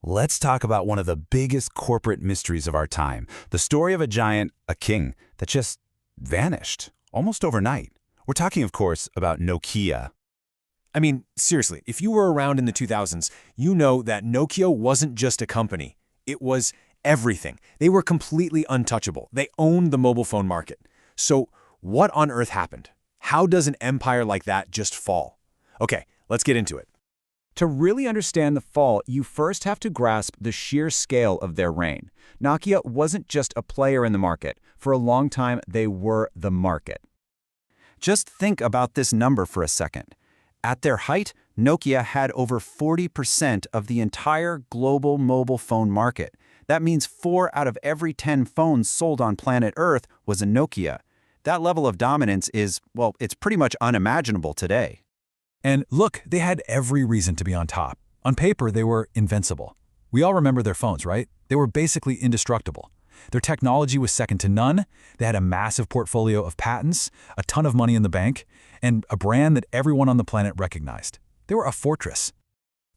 Let's talk about one of the biggest corporate mysteries of our time, the story of a giant, a king, that just vanished, almost overnight. We're talking, of course, about Nokia. I mean, seriously, if you were around in the 2000s, you know that Nokia wasn't just a company. It was everything. They were completely untouchable. They owned the mobile phone market. So what on earth happened? How does an empire like that just fall? Okay, let's get into it. To really understand the fall, you first have to grasp the sheer scale of their reign. Nokia wasn't just a player in the market. For a long time, they were the market. Just think about this number for a second. At their height, Nokia had over 40% of the entire global mobile phone market. That means 4 out of every 10 phones sold on planet Earth was a Nokia. That level of dominance is, well, it's pretty much unimaginable today. And look, they had every reason to be on top. On paper, they were invincible. We all remember their phones, right? They were basically indestructible. Their technology was second to none. They had a massive portfolio of patents, a ton of money in the bank, and a brand that everyone on the planet recognized. They were a fortress.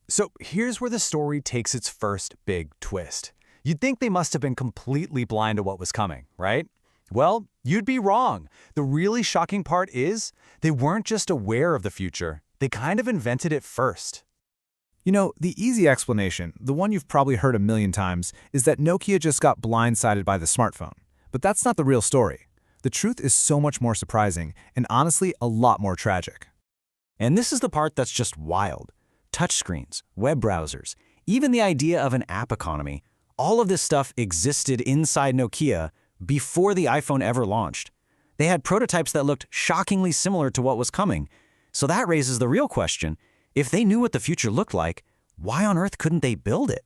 So here's where the story takes its first big twist. You'd think they must have been completely blind to what was coming, right? Well, you'd be wrong. The really shocking part is they weren't just aware of the future. They kind of invented it first. You know, the easy explanation, the one you've probably heard a million times, is that Nokia just got blindsided by the smartphone. But that's not the real story. The truth is so much more surprising, and honestly, a lot more tragic. And this is the part that's just wild. Touchscreens, web browsers, even the idea of an app economy, all of this stuff existed inside Nokia before the iPhone ever launched. They had prototypes that looked shockingly similar to what was coming. So that raises the real question. If they knew what the future looked like, why on earth couldn't they build it?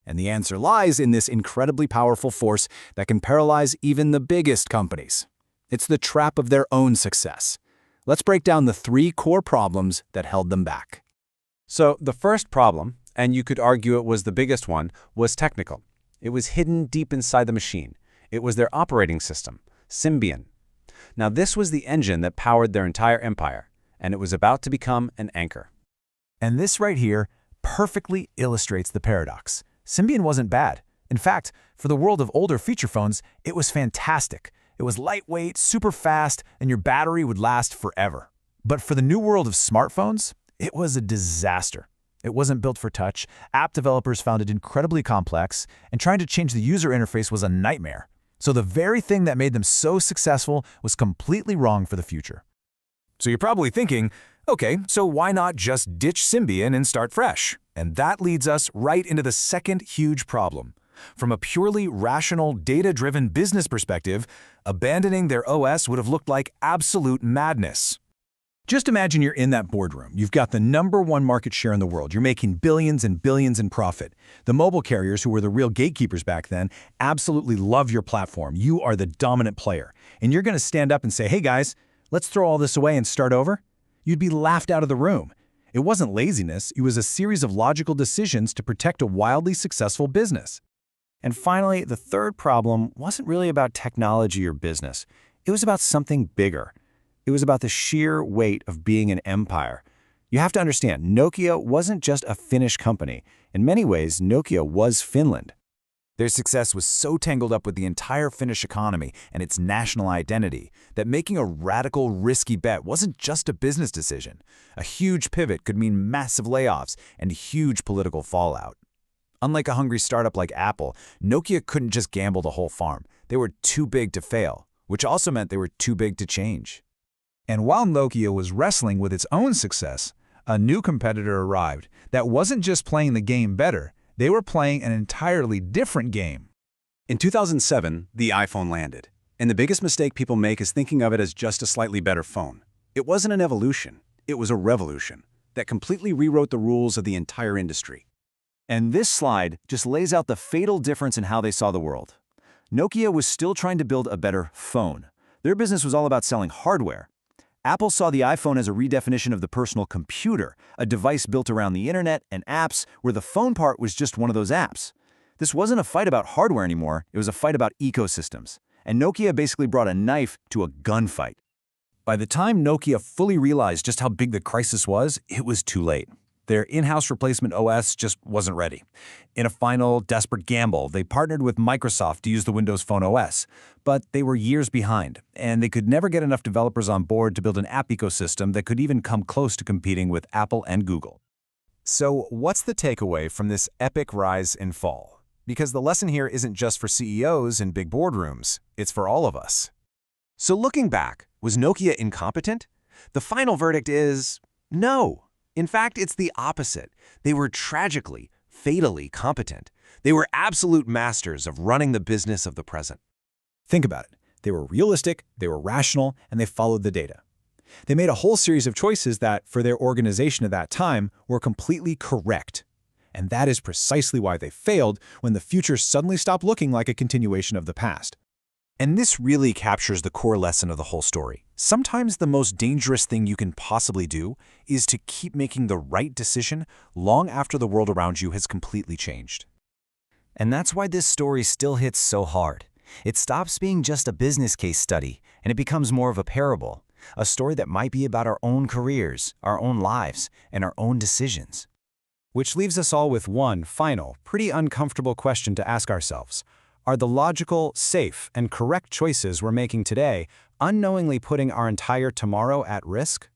And the answer lies in this incredibly powerful force that can paralyze even the biggest companies. It's the trap of their own success. Let's break down the 3 core problems that held them back. So the first problem, and you could argue it was the biggest one, was technical. It was hidden deep inside the machine. It was their operating system, Symbian. Now this was the engine that powered their entire empire, and it was about to become an anchor. And this right here perfectly illustrates the paradox. Symbian wasn't bad. In fact, for the world of older feature phones, it was fantastic. It was lightweight, super fast, and your battery would last forever. But for the new world of smartphones, it was a disaster. It wasn't built for touch, app developers found it incredibly complex, and trying to change the user interface was a nightmare. So the very thing that made them so successful was completely wrong for the future. So you're probably thinking, okay, so why not just ditch Symbian and start fresh? And that leads us right into the second huge problem. From a purely rational, data-driven business perspective, abandoning their OS would have looked like absolute madness. Just imagine you're in that boardroom. You've got the #1 market share in the world. You're making billions and billions in profit. The mobile carriers, who were the real gatekeepers back then, absolutely love your platform. You are the dominant player. And you're going to stand up and say, hey guys, let's throw all this away and start over? You'd be laughed out of the room. It wasn't laziness. It was a series of logical decisions to protect a wildly successful business. And finally, the third problem wasn't really about technology or business. It was about something bigger. It was about the sheer weight of being an empire. You have to understand, Nokia wasn't just a Finnish company. In many ways, Nokia was Finland. Their success was so tangled up with the entire Finnish economy and its national identity that making a radical, risky bet wasn't just a business decision. A huge pivot could mean massive layoffs and huge political fallout. Unlike a hungry startup like Apple, Nokia couldn't just gamble the whole farm. They were too big to fail, which also meant they were too big to change. And while Nokia was wrestling with its own success, a new competitor arrived that wasn't just playing the game better, they were playing an entirely different game. In 2007, the iPhone landed. And the biggest mistake people make is thinking of it as just a slightly better phone. It wasn't an evolution. It was a revolution that completely rewrote the rules of the entire industry. And this slide just lays out the fatal difference in how they saw the world. Nokia was still trying to build a better phone. Their business was all about selling hardware. Apple saw the iPhone as a redefinition of the personal computer, a device built around the internet and apps, where the phone part was just one of those apps. This wasn't a fight about hardware anymore, it was a fight about ecosystems. And Nokia basically brought a knife to a gunfight. By the time Nokia fully realized just how big the crisis was, it was too late. Their in-house replacement OS just wasn't ready. In a final, desperate gamble, they partnered with Microsoft to use the Windows Phone OS, but they were years behind, and they could never get enough developers on board to build an app ecosystem that could even come close to competing with Apple and Google. So what's the takeaway from this epic rise and fall? Because the lesson here isn't just for CEOs in big boardrooms, it's for all of us. So looking back, was Nokia incompetent? The final verdict is no. In fact, it's the opposite. They were tragically, fatally competent. They were absolute masters of running the business of the present. Think about it. They were realistic, they were rational, and they followed the data. They made a whole series of choices that, for their organization at that time, were completely correct. And that is precisely why they failed when the future suddenly stopped looking like a continuation of the past. And this really captures the core lesson of the whole story. Sometimes the most dangerous thing you can possibly do is to keep making the right decision long after the world around you has completely changed. And that's why this story still hits so hard. It stops being just a business case study, and it becomes more of a parable, a story that might be about our own careers, our own lives, and our own decisions. Which leaves us all with one final, pretty uncomfortable question to ask ourselves. Are the logical, safe, and correct choices we're making today unknowingly putting our entire tomorrow at risk?